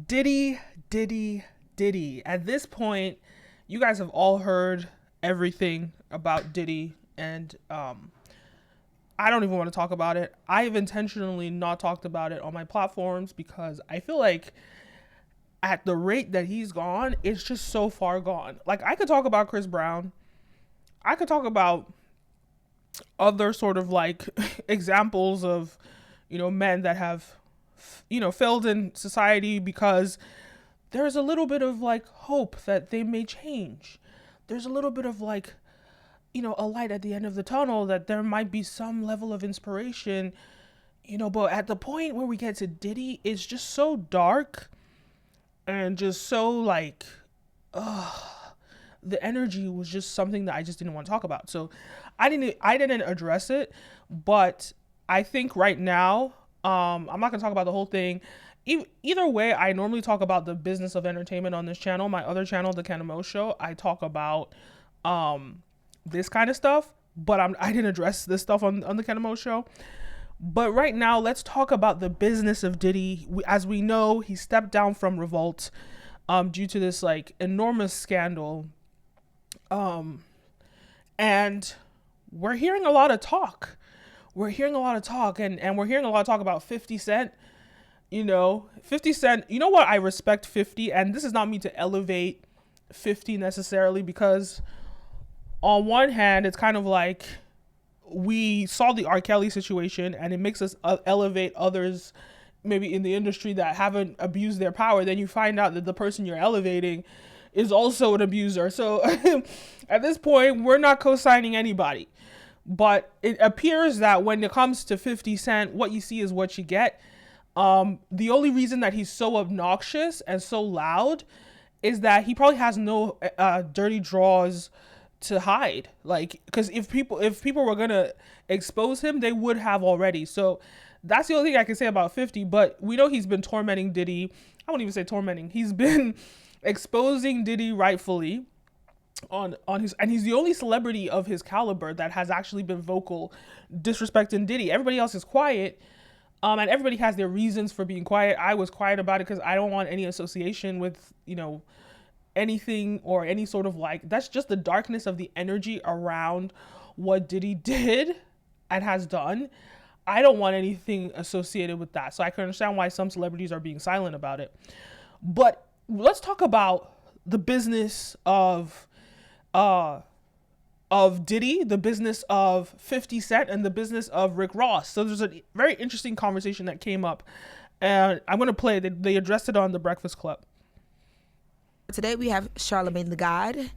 Diddy, Diddy, Diddy. At this point, you guys have all heard everything about Diddy, and I don't even want to talk about it. I have intentionally not talked about it on my platforms because I feel like at the rate that he's gone, it's just so far gone. Like, I could talk about Chris Brown. I could talk about other sort of like examples of, men that have, failed in society because there's a little bit of like hope that they may change. There's a little bit of like, a light at the end of the tunnel, that there might be some level of inspiration, but at the point where we get to Diddy, it's just so dark and just so like, the energy was just something that I just didn't want to talk about. So I didn't address it, but I think right now, I'm not gonna talk about the whole thing. Either way, I normally talk about the business of entertainment on this channel. My other channel, the Canamo Show, I talk about this kind of stuff, but I didn't address this stuff on the Canamo Show. But right now, let's talk about the business of Diddy. As we know, he stepped down from Revolt due to this like enormous scandal. And we're hearing a lot of talk. And we're hearing a lot of talk about 50 Cent. 50 Cent, you know what? I respect 50, and this is not me to elevate 50 necessarily, because on one hand, it's kind of like we saw the R. Kelly situation, and it makes us elevate others maybe in the industry that haven't abused their power. Then you find out that the person you're elevating is also an abuser. So at this point, we're not co-signing anybody. But it appears that when it comes to 50 Cent, what you see is what you get. The only reason that he's so obnoxious and so loud is that he probably has no dirty draws to hide. Like, because if people were gonna expose him, they would have already. So that's the only thing I can say about 50. But we know he's been tormenting Diddy. I won't even say tormenting. He's been exposing Diddy rightfully on his, and he's the only celebrity of his caliber that has actually been vocal disrespecting Diddy. Everybody else is quiet. And everybody has their reasons for being quiet. I was quiet about it because I don't want any association with, anything or any sort of like, that's just the darkness of the energy around what Diddy did and has done. I don't want anything associated with that. So I can understand why some celebrities are being silent about it. But let's talk about the business of Diddy, the business of 50 Cent, and the business of Rick Ross. So there's a very interesting conversation that came up, and I'm going to play it. They addressed it on The Breakfast Club. Today we have Charlemagne the God.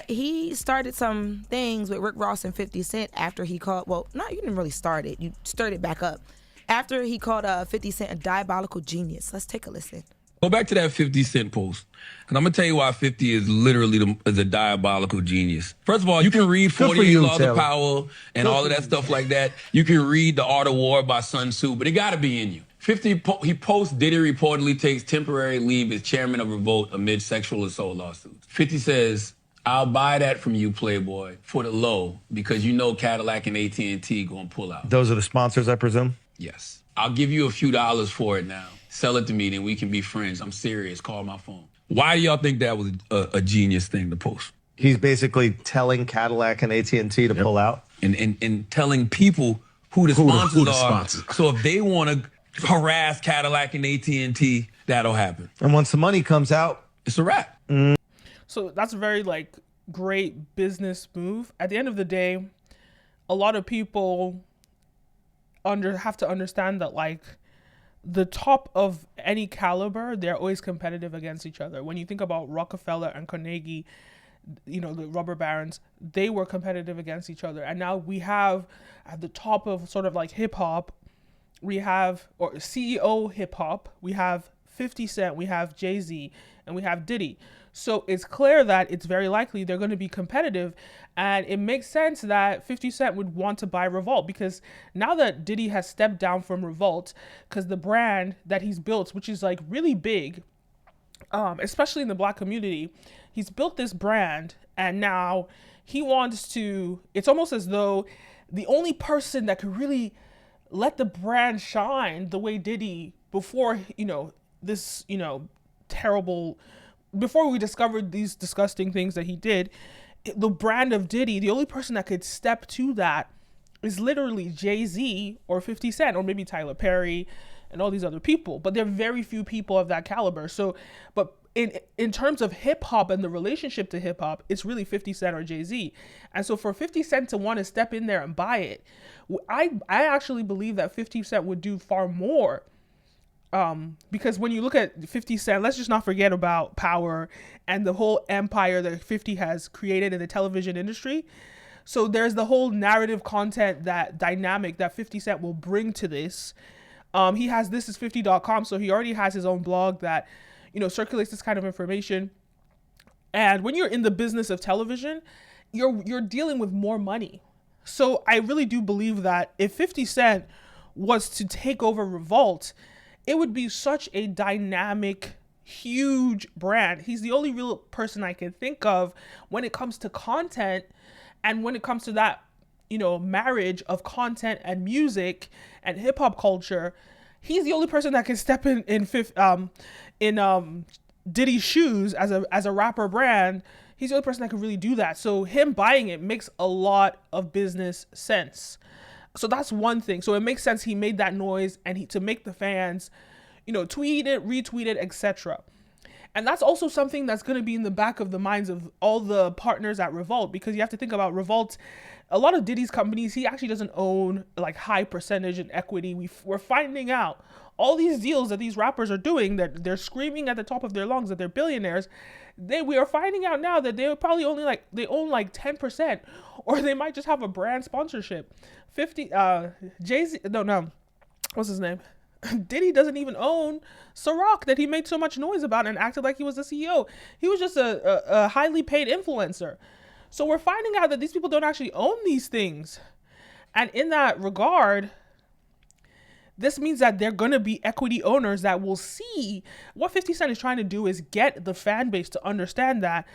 He started some things with Rick Ross and 50 Cent after he called, well, no, you didn't really start it. You stirred it back up. After he called 50 Cent a diabolical genius. Let's take a listen. Go back to that 50 Cent post. And I'm going to tell you why 50 is literally is a diabolical genius. First of all, you can read 48 Laws of Power and all of that stuff like that. You can read The Art of War by Sun Tzu, but it got to be in you. 50, he posts Diddy reportedly takes temporary leave as chairman of Revolt amid sexual assault lawsuits. 50 says, I'll buy that from you, Playboy, for the low, because you know Cadillac and AT&T going to pull out. Those are the sponsors, I presume? Yes. I'll give you a few dollars for it now. Sell it to me, then we can be friends. I'm serious. Call my phone. Why do y'all think that was a genius thing to post? He's basically telling Cadillac and AT&T to pull out? And telling people who the sponsors are. So if they want to harass Cadillac and AT&T, that'll happen. And once the money comes out, it's a wrap. So that's a very like great business move. At the end of the day, a lot of people have to understand that like the top of any caliber, they're always competitive against each other. When you think about Rockefeller and Carnegie, the rubber barons, they were competitive against each other. And now we have at the top of sort of like hip hop, we have, or CEO hip hop, we have 50 Cent, we have Jay-Z, and we have Diddy. So it's clear that it's very likely they're going to be competitive, and it makes sense that 50 Cent would want to buy Revolt, because now that Diddy has stepped down from Revolt, because the brand that he's built, which is like really big, especially in the Black community, he's built this brand, and now he wants to, it's almost as though the only person that could really let the brand shine the way Diddy before, this, terrible, before we discovered these disgusting things that he did, the brand of Diddy, the only person that could step to that is literally Jay-Z or 50 Cent or maybe Tyler Perry and all these other people. But there are very few people of that caliber. So, but in terms of hip hop and the relationship to hip hop, it's really 50 Cent or Jay-Z. And so for 50 Cent to want to step in there and buy it, I actually believe that 50 Cent would do far more. Because when you look at 50 Cent, let's just not forget about Power and the whole empire that 50 has created in the television industry. So there's the whole narrative content, that dynamic that 50 Cent will bring to this. He has thisis50.com, so he already has his own blog that, circulates this kind of information. And when you're in the business of television, you're dealing with more money. So I really do believe that if 50 Cent was to take over Revolt, it would be such a dynamic, huge brand. He's the only real person I can think of when it comes to content and when it comes to that, marriage of content and music and hip hop culture. He's the only person that can step in Diddy's shoes as a rapper brand. He's the only person that can really do that. So him buying it makes a lot of business sense. So that's one thing. So it makes sense he made that noise and to make the fans, tweet it, retweet it, etc. And that's also something that's going to be in the back of the minds of all the partners at Revolt, because you have to think about Revolt. A lot of Diddy's companies, he actually doesn't own like high percentage in equity. We're finding out all these deals that these rappers are doing, that they're screaming at the top of their lungs that they're billionaires. We are finding out now that they probably own like 10%, or they might just have a brand sponsorship. Jay-Z, no, what's his name? Diddy doesn't even own Ciroc that he made so much noise about and acted like he was the CEO. He was just a highly paid influencer. So we're finding out that these people don't actually own these things. And in that regard, this means that they're going to be equity owners that will see what 50 Cent is trying to do is get the fan base to understand that,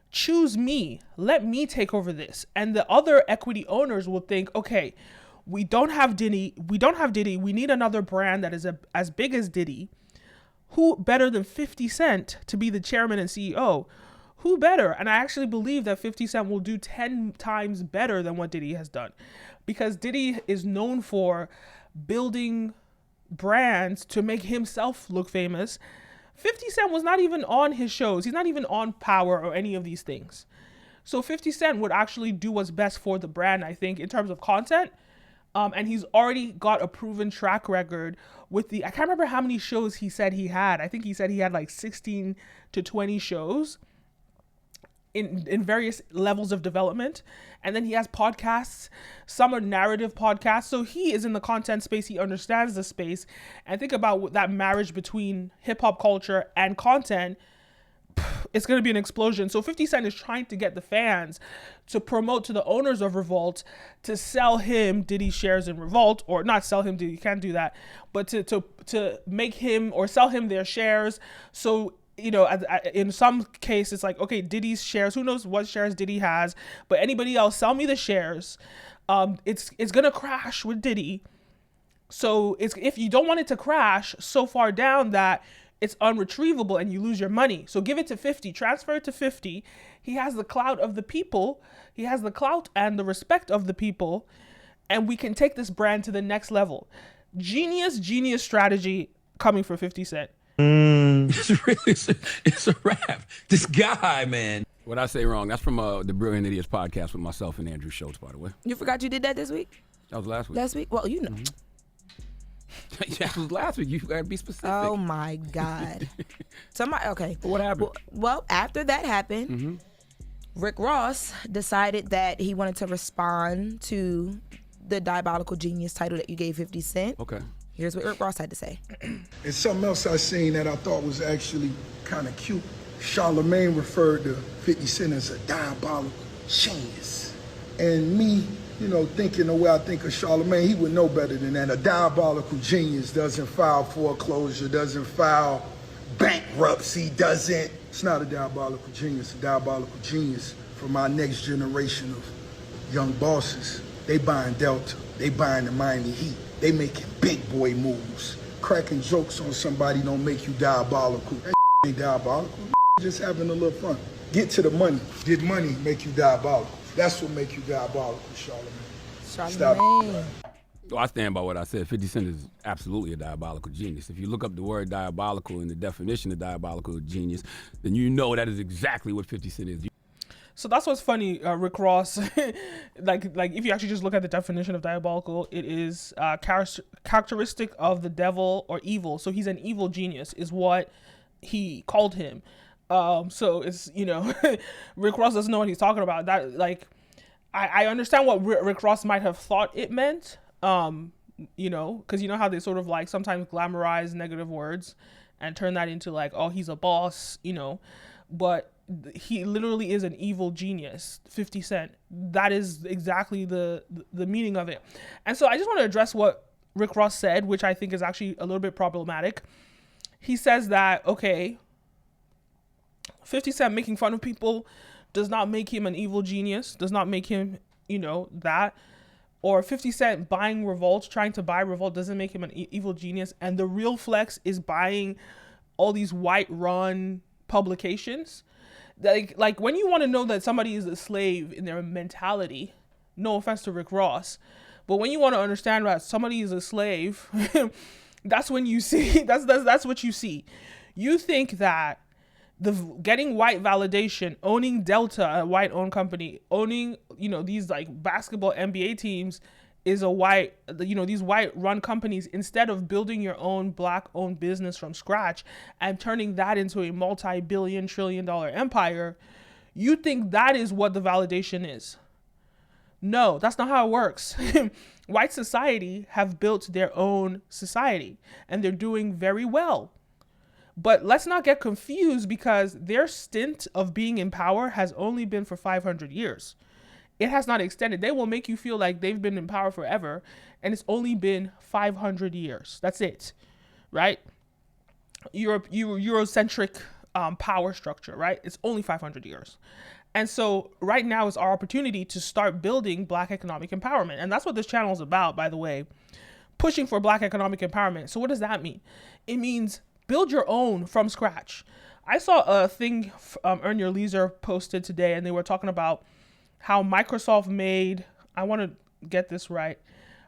choose me, let me take over this. And the other equity owners will think, okay, we don't have Diddy, we need another brand that is as big as Diddy. Who better than 50 Cent to be the chairman and CEO? Who better? And I actually believe that 50 Cent will do 10 times better than what Diddy has done, because Diddy is known for building brands to make himself look famous. 50 Cent was not even on his shows. He's not even on Power or any of these things. So 50 Cent would actually do what's best for the brand, I think, in terms of content. And he's already got a proven track record with I can't remember how many shows he said he had. I think he said he had like 16 to 20 shows in various levels of development. And then he has podcasts. Some are narrative podcasts. So he is in the content space. He understands the space. And think about that marriage between hip hop culture and content. It's going to be an explosion. So 50 Cent is trying to get the fans to promote to the owners of Revolt to sell him Diddy shares in Revolt, or not sell him Diddy, you can't do that, but to make him or sell him their shares. So, in some cases, it's like, okay, Diddy's shares, who knows what shares Diddy has, but anybody else, sell me the shares. It's going to crash with Diddy. So if you don't want it to crash so far down that it's unretrievable and you lose your money. So give it to 50, transfer it to 50. He has the clout of the people. He has the clout and the respect of the people. And we can take this brand to the next level. Genius strategy coming from 50 Cent. It's a wrap. This guy, man. What I say wrong, that's from the Brilliant Idiots podcast with myself and Andrew Schultz, by the way. You forgot you did that this week? That was last week. Last week? Well, you know. Mm-hmm. That was last week. You got to be specific. Oh, my God. Okay. What happened? Well, after that happened, Rick Ross decided that he wanted to respond to the Diabolical Genius title that you gave 50 Cent. Okay. Here's what Rick Ross had to say. And something else I seen that I thought was actually kind of cute. Charlemagne referred to 50 Cent as a diabolical genius. And me, thinking the way I think of Charlemagne, he would know better than that. A diabolical genius doesn't file foreclosure, doesn't file bankruptcy, it's not a diabolical genius. A diabolical genius for my next generation of young bosses. They buying Delta, they buying the Miami Heat, they making big boy moves. cracking jokes on somebody don't make you diabolical. That ain't diabolical. Just having a little fun. Get to the money. Did money make you diabolical? That's what make you diabolical, Charlamagne. Charlamagne. Well, I stand by what I said. 50 Cent is absolutely a diabolical genius. If you look up the word diabolical and the definition of diabolical genius, then you know that is exactly what 50 Cent is. So that's what's funny, Rick Ross. like if you actually just look at the definition of diabolical, it is characteristic of the devil or evil. So he's an evil genius, is what he called him. So it's, Rick Ross doesn't know what he's talking about. That, like, I understand what Rick Ross might have thought it meant. Because you know how they sort of like sometimes glamorize negative words and turn that into like, oh, he's a boss, but he literally is an evil genius. 50 Cent. That is exactly the meaning of it. And so I just want to address what Rick Ross said, which I think is actually a little bit problematic. He says that, okay, 50 Cent making fun of people does not make him an evil genius, does not make him, that. Or 50 Cent buying Revolt, trying to buy Revolt doesn't make him an evil genius. And the real flex is buying all these white-run publications. Like when you want to know that somebody is a slave in their mentality, no offense to Rick Ross, but when you want to understand that somebody is a slave, that's when you see, that's what you see. You think that getting white validation, owning Delta, a white-owned company, owning, these like basketball NBA teams is a white, these white-run companies, instead of building your own black-owned business from scratch and turning that into a multi-billion, trillion-dollar empire, you think that is what the validation is. No, that's not how it works. White society have built their own society, and they're doing very well. But let's not get confused, because their stint of being in power has only been for 500 years. It has not extended. They will make you feel like they've been in power forever, and it's only been 500 years. That's it, right? Eurocentric power structure, right? It's only 500 years. And so right now is our opportunity to start building Black economic empowerment. And that's what this channel is about, by the way, pushing for Black economic empowerment. So what does that mean? It means build your own from scratch. I saw a thing Earn Your Leisure posted today, and they were talking about how Microsoft made, I want to get this right,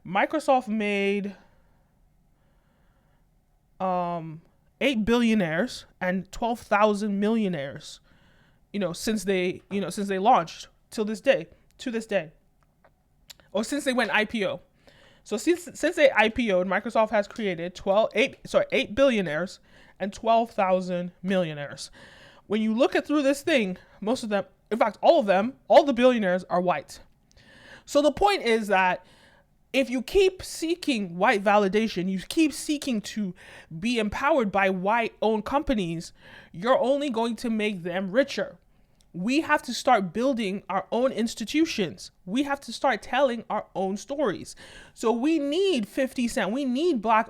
Microsoft made 8 billionaires and 12,000 millionaires, since they launched to this day, or since they went IPO. So since they IPO'd, Microsoft has created 8 billionaires and 12,000 millionaires. When you look through this thing, most of them, in fact, all the billionaires are white. So the point is that if you keep seeking white validation, you keep seeking to be empowered by white-owned companies, you're only going to make them richer. We have to start building our own institutions. We have to start telling our own stories. So we need 50 Cent. We need black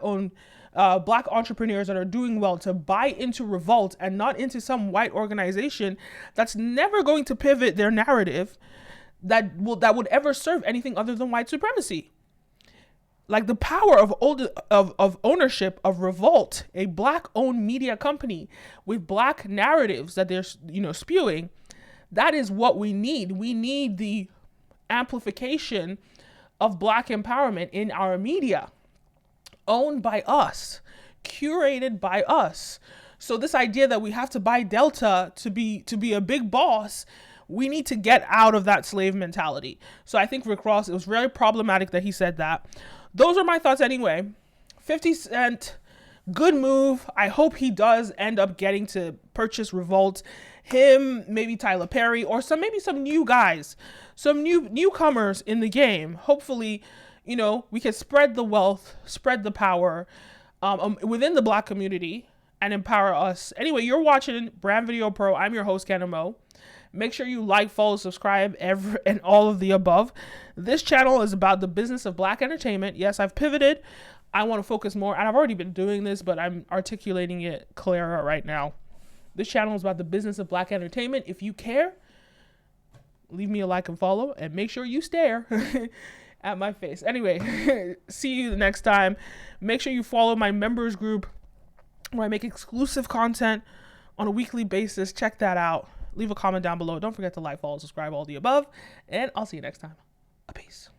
entrepreneurs that are doing well to buy into Revolt and not into some white organization that's never going to pivot their narrative that would ever serve anything other than white supremacy. Like the power of ownership of Revolt, a black-owned media company with black narratives that they're spewing. That is what we need. We need the amplification of black empowerment in our media, owned by us, curated by us. So this idea that we have to buy Delta to be a big boss, we need to get out of that slave mentality. So I think Rick Ross, it was very problematic that he said that. Those are my thoughts anyway. 50 Cent, good move. I hope he does end up getting to purchase Revolt. Him, maybe Tyler Perry, or maybe some new guys, some newcomers in the game. Hopefully, we can spread the wealth, spread the power within the black community and empower us. Anyway, you're watching Brand Video Pro. I'm your host, Kenna Mo. Make sure you like, follow, subscribe, and all of the above. This channel is about the business of black entertainment. Yes, I've pivoted. I want to focus more, and I've already been doing this, but I'm articulating it clearer right now. This channel is about the business of black entertainment. If you care, leave me a like and follow, and make sure you stare. at my face. Anyway, see you the next time. Make sure you follow my members group where I make exclusive content on a weekly basis. Check that out. Leave a comment down below. Don't forget to like, follow, subscribe, all the above. And I'll see you next time. Peace.